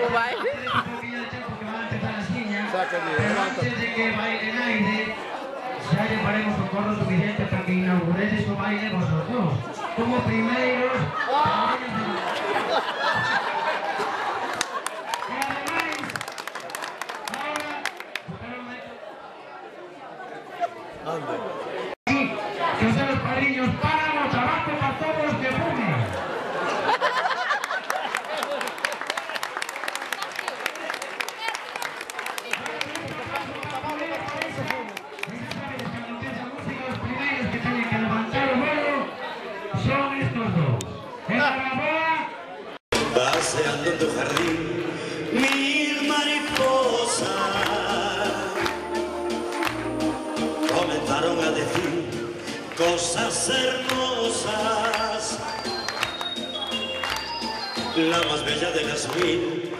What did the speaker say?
como baile. Pero antes de que bailen aire, ya llevaremos un corro suficiente para que inauguréis este baile vosotros. Como primeros... Que os den los padrinos, páramo, trabajo para todos los que fumen. Los primeros que tienen que levantar el vuelo son estos dos. ¡Enhorabuena! Paseando en tu jardín, mil mariposas comenzaron a decir cosas hermosas. La más bella de las mil